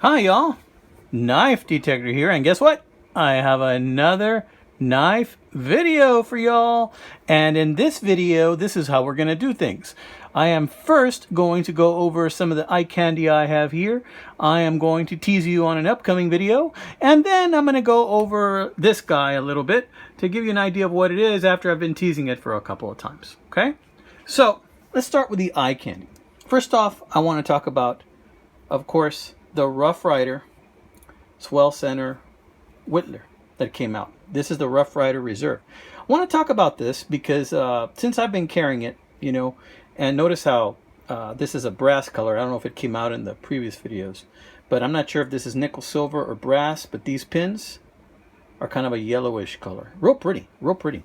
Hi y'all, Knife Detector here, and guess what? I have another knife video for y'all. And in this video, this is how we're going to do things. I am first going to go over some of the eye candy I have here. I am going to tease you on an upcoming video, and then I'm going to go over this guy a little bit to give you an idea of what it is after I've been teasing it for a couple of times. Okay? So, let's start with the eye candy. First off, I want to talk about, of course, the Rough Rider Swell Center Whittler that came out. This is the Rough Rider Reserve. I want to talk about this because since I've been carrying it, and notice how this is a brass color. I don't know if it came out in the previous videos, but I'm not sure if this is nickel silver or brass, but these pins are kind of a yellowish color. Real pretty, real pretty.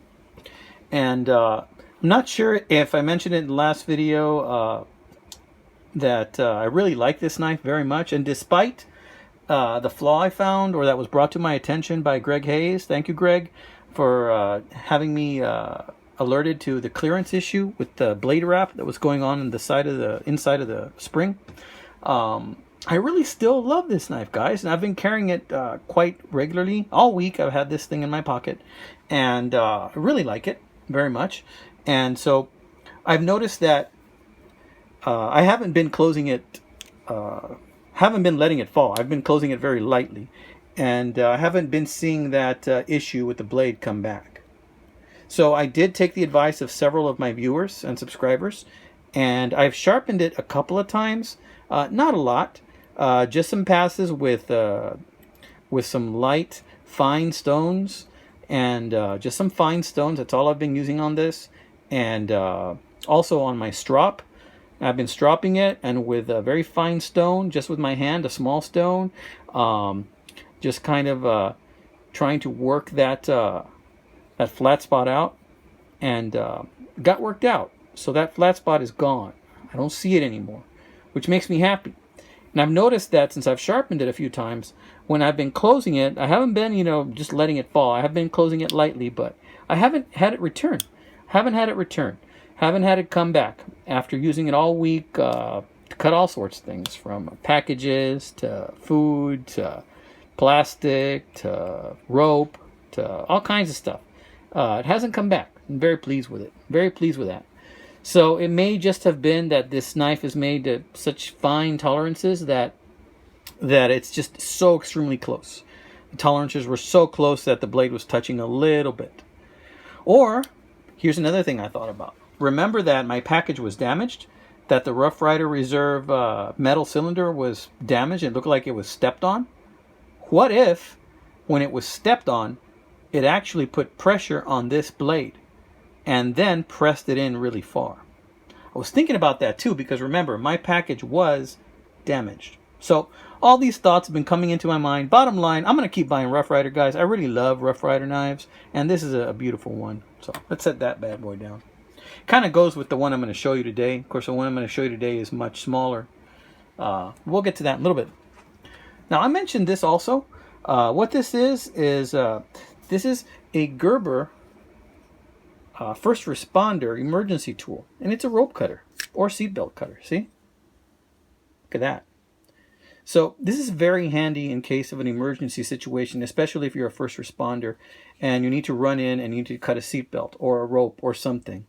And I'm not sure if I mentioned it in the last video that I really like this knife very much, and despite the flaw I found, or that was brought to my attention by Greg Hayes, thank you Greg for having me alerted to the clearance issue with the blade wrap that was going on in the side of the inside of the spring. I really still love this knife, guys, and I've been carrying it quite regularly all week. I've had this thing in my pocket, and I really like it very much. And so I've noticed that I haven't been closing it, haven't been letting it fall. I've been closing it very lightly, and I haven't been seeing that issue with the blade come back. So I did take the advice of several of my viewers and subscribers, and I've sharpened it a couple of times, not a lot, just some passes with some light fine stones, and just some fine stones. That's all I've been using on this, and also on my strop. I've been stropping it, and with a very fine stone, just with my hand, a small stone, just kind of trying to work that that flat spot out, and got worked out. So that flat spot is gone. I don't see it anymore, which makes me happy. And I've noticed that since I've sharpened it a few times, when I've been closing it, I haven't been, just letting it fall. I have been closing it lightly, but I haven't had it return. Haven't had it come back after using it all week to cut all sorts of things, from packages to food to plastic to rope to all kinds of stuff. It hasn't come back. I'm very pleased with it. Very pleased with that. So it may just have been that this knife is made to such fine tolerances that it's just so extremely close. The tolerances were so close that the blade was touching a little bit. Or, here's another thing I thought about. Remember that my package was damaged, that the Rough Rider Reserve metal cylinder was damaged. It looked like it was stepped on. What if, when it was stepped on, it actually put pressure on this blade and then pressed it in really far? I was thinking about that too, because remember, my package was damaged. So all these thoughts have been coming into my mind. Bottom line, I'm going to keep buying Rough Rider, guys. I really love Rough Rider knives, and this is a beautiful one. So let's set that bad boy down. Kind of goes with the one I'm going to show you today. Of course, the one I'm going to show you today is much smaller. We'll get to that in a little bit. Now, I mentioned this also. What this is this is a Gerber first responder emergency tool, and it's a rope cutter or seatbelt cutter. See? Look at that. So this is very handy in case of an emergency situation, especially if you're a first responder and you need to run in and you need to cut a seatbelt or a rope or something.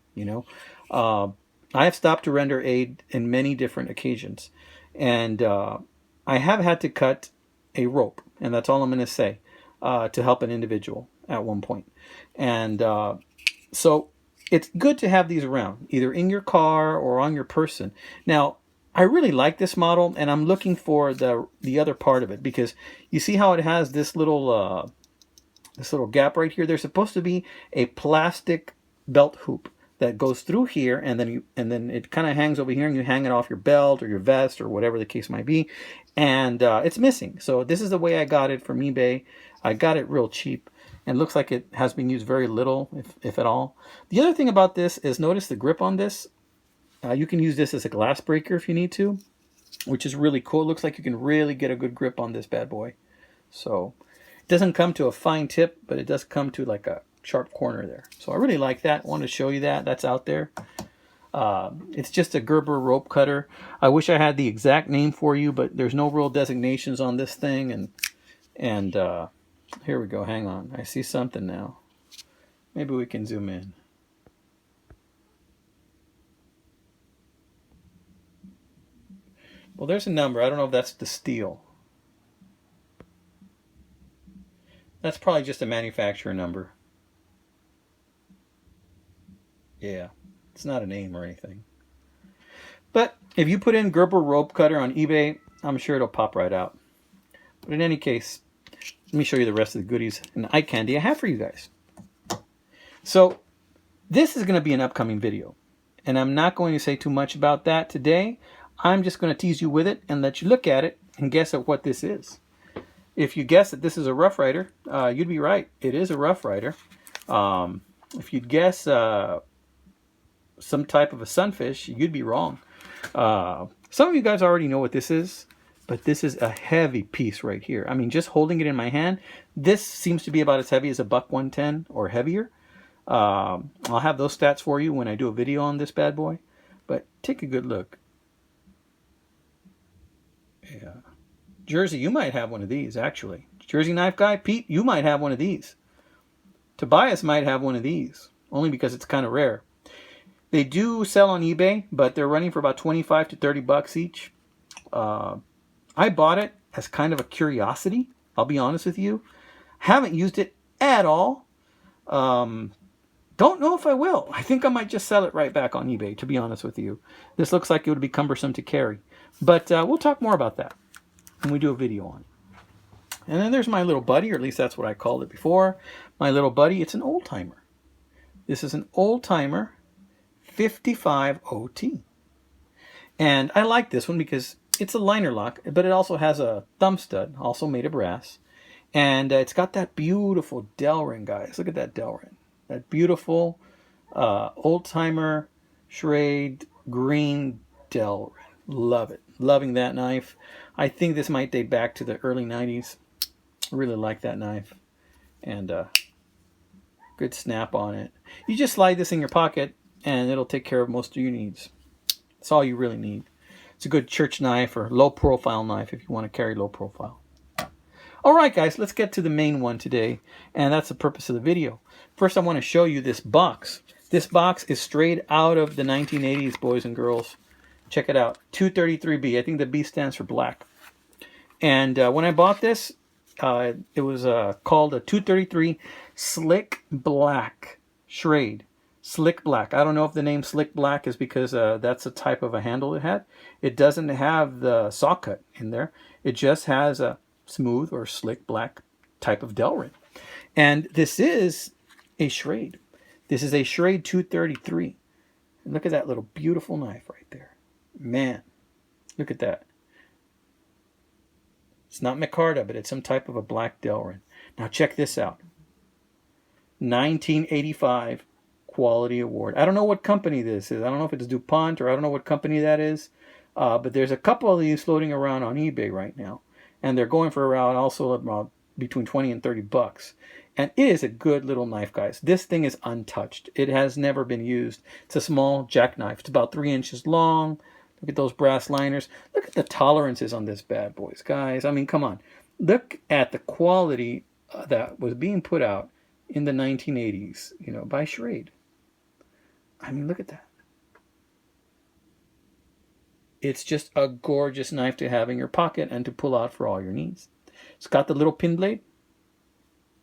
I have stopped to render aid in many different occasions, and I have had to cut a rope, and that's all I'm going to say, to help an individual at one point. And so it's good to have these around, either in your car or on your person. Now, I really like this model, and I'm looking for the other part of it, because you see how it has this little gap right here. There's supposed to be a plastic belt hoop that goes through here, and then it kind of hangs over here, and you hang it off your belt or your vest or whatever the case might be, and it's missing. So this is the way I got it from eBay. I got it real cheap, and it looks like it has been used very little, if at all. The other thing about this is, notice the grip on this. You can use this as a glass breaker if you need to, which is really cool. It looks like you can really get a good grip on this bad boy. So it doesn't come to a fine tip, but it does come to like a sharp corner there. So I really like that. I wanted to show you that. That's out there. It's just a Gerber rope cutter. I wish I had the exact name for you, but there's no real designations on this thing. And here we go. Hang on. I see something now. Maybe we can zoom in. Well, there's a number. I don't know if that's the steel. That's probably just a manufacturer number. Yeah, it's not a name or anything. But if you put in Gerber rope cutter on eBay, I'm sure it'll pop right out. But in any case, let me show you the rest of the goodies and eye candy I have for you guys. So this is going to be an upcoming video, and I'm not going to say too much about that today. I'm just going to tease you with it and let you look at it and guess at what this is. If you guess that this is a Rough Rider, you'd be right. It is a Rough Rider. If you'd guess some type of a sunfish, you'd be wrong. Some of you guys already know what this is, but this is a heavy piece right here. I mean, just holding it in my hand, this seems to be about as heavy as a buck 110 or heavier. I'll have those stats for you when I do a video on this bad boy, but take a good look. Yeah. Jersey, you might have one of these, actually. Jersey knife guy, Pete, you might have one of these. Tobias might have one of these, only because it's kind of rare. They do sell on eBay, but they're running for about 25 to 30 bucks each. I bought it as kind of a curiosity, I'll be honest with you. Haven't used it at all. Don't know if I will. I think I might just sell it right back on eBay, to be honest with you. This looks like it would be cumbersome to carry. But we'll talk more about that when we do a video on it. And then there's my little buddy, or at least that's what I called it before. My little buddy, it's an old timer. This is an old timer 55 OT. And I like this one because it's a liner lock, but it also has a thumb stud, also made of brass. And it's got that beautiful dell ring, guys. Look at that dell ring. That beautiful old timer Schrade green dell ring. Love it. Loving that knife. I think this might date back to the early 90s. I really like that knife. And good snap on it. You just slide this in your pocket and it'll take care of most of your needs. That's all you really need. It's a good church knife or low profile knife if you want to carry low profile. All right, guys, let's get to the main one today, and that's the purpose of the video. First, I want to show you this box. This box is straight out of the 1980s, boys and girls. Check it out, 233B. I think the B stands for black. And when I bought this, it was called a 233 Slick Black Schrade. Slick Black. I don't know if the name Slick Black is because that's a type of a handle it had. It doesn't have the saw cut in there. It just has a smooth or slick black type of dell ring. And this is a Schrade. This is a Schrade 233. And look at that little beautiful knife right there. Man, look at that. It's not micarta, but it's some type of a black dell ring. Now check this out. 1985 Quality Award. I don't know what company this is. I don't know if it's DuPont or I don't know what company that is. But there's a couple of these floating around on eBay right now. And they're going for around also about between 20 and 30 bucks. And it is a good little knife, guys. This thing is untouched. It has never been used. It's a small jackknife. It's about 3 inches long. Look at those brass liners. Look at the tolerances on this bad boys, guys. I mean, come on. Look at the quality that was being put out in the 1980s, you know, by Schrade. I mean, look at that. It's just a gorgeous knife to have in your pocket and to pull out for all your needs. It's got the little pin blade.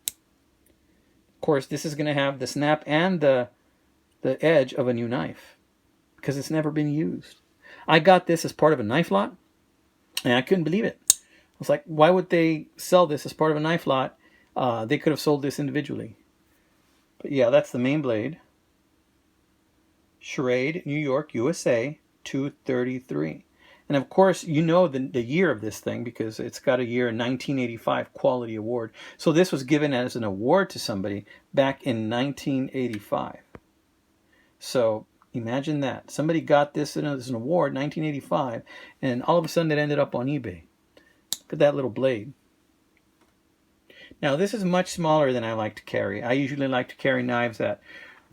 Of course, this is going to have the snap and the edge of a new knife because it's never been used. I got this as part of a knife lot, and I couldn't believe it. I was like, why would they sell this as part of a knife lot? They could have sold this individually. But yeah, that's the main blade. Schrade, New York, USA, 233. And of course, you know the year of this thing because it's got a year 1985 Quality Award. So this was given as an award to somebody back in 1985. So imagine that. Somebody got this as an award, 1985, and all of a sudden it ended up on eBay. Look at that little blade. Now this is much smaller than I like to carry. I usually like to carry knives that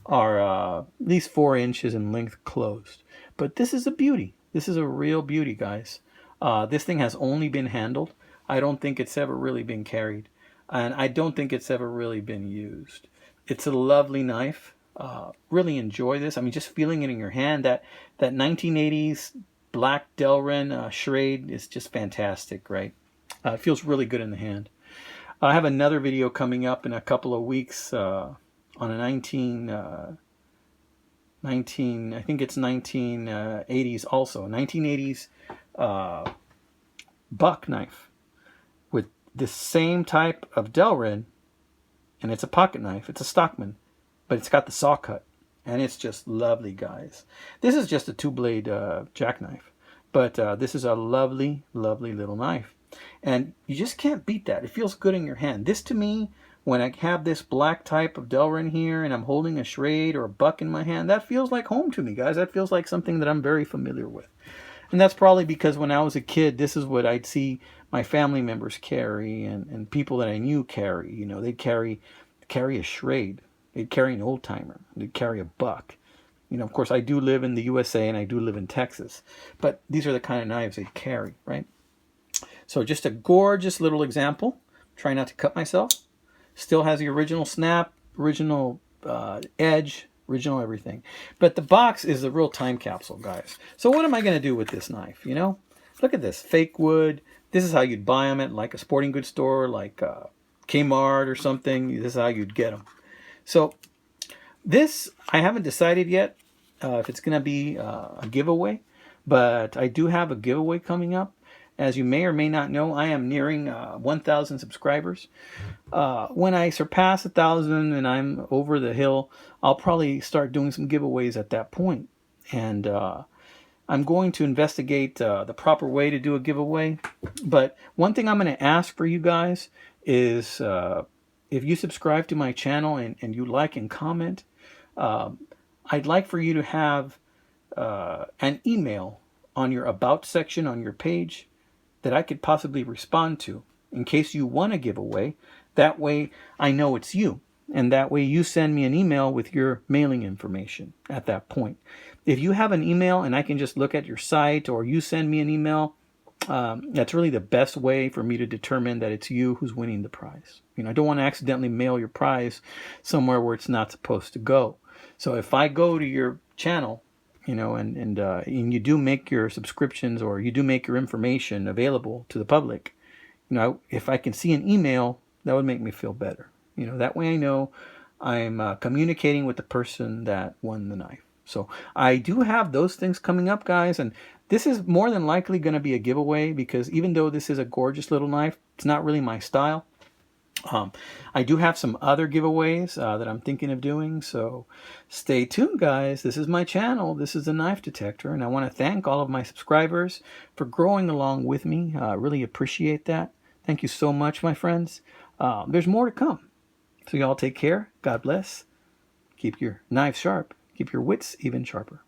are at least 4 inches in length closed. But this is a beauty. This is a real beauty, guys. This thing has only been handled. I don't think it's ever really been carried. And I don't think it's ever really been used. It's a lovely knife. Really enjoy this. I mean, just feeling it in your hand, that 1980s black Delrin Schrade is just fantastic, right? It feels really good in the hand. I have another video coming up in a couple of weeks on a 19, I think it's 1980s also, 1980s buck knife with the same type of Delrin, and it's a pocket knife. It's a Stockman, but it's got the saw cut, and it's just lovely, guys. This is just a 2-blade jackknife, but this is a lovely, lovely little knife. And you just can't beat that. It feels good in your hand. This, to me, when I have this black type of Delrin here and I'm holding a Schrade or a buck in my hand, that feels like home to me, guys. That feels like something that I'm very familiar with. And that's probably because when I was a kid, this is what I'd see my family members carry and people that I knew carry. You know, they'd carry a Schrade. They'd carry an old timer. They'd carry a buck. You know, of course, I do live in the USA and I do live in Texas. But these are the kind of knives they'd carry, right? So just a gorgeous little example. Try not to cut myself. Still has the original snap, original edge, original everything. But the box is the real time capsule, guys. So what am I going to do with this knife, you know? Look at this, fake wood. This is how you'd buy them at like a sporting goods store, like Kmart or something. This is how you'd get them. So this, I haven't decided yet if it's going to be a giveaway. But I do have a giveaway coming up. As you may or may not know, I am nearing 1,000 subscribers. When I surpass 1,000 and I'm over the hill, I'll probably start doing some giveaways at that point. And I'm going to investigate the proper way to do a giveaway. But one thing I'm going to ask for you guys is if you subscribe to my channel and you like and comment, I'd like for you to have an email on your About section on your page that I could possibly respond to in case you want a giveaway. That way I know it's you. And that way you send me an email with your mailing information at that point. If you have an email and I can just look at your site, or you send me an email, that's really the best way for me to determine that it's you who's winning the prize. You know, I don't want to accidentally mail your prize somewhere where it's not supposed to go. So if I go to your channel, you know, and you do make your subscriptions, or you do make your information available to the public, you know, if I can see an email, that would make me feel better. You know, that way I know I'm communicating with the person that won the knife. So I do have those things coming up, guys, and this is more than likely going to be a giveaway, because even though this is a gorgeous little knife, it's not really my style. I do have some other giveaways that I'm thinking of doing, so stay tuned, guys. This is my channel. This is the Knife Detector, and I want to thank all of my subscribers for growing along with me. I really appreciate that. Thank you so much, my friends. There's more to come. So y'all take care. God bless. Keep your knives sharp. Keep your wits even sharper.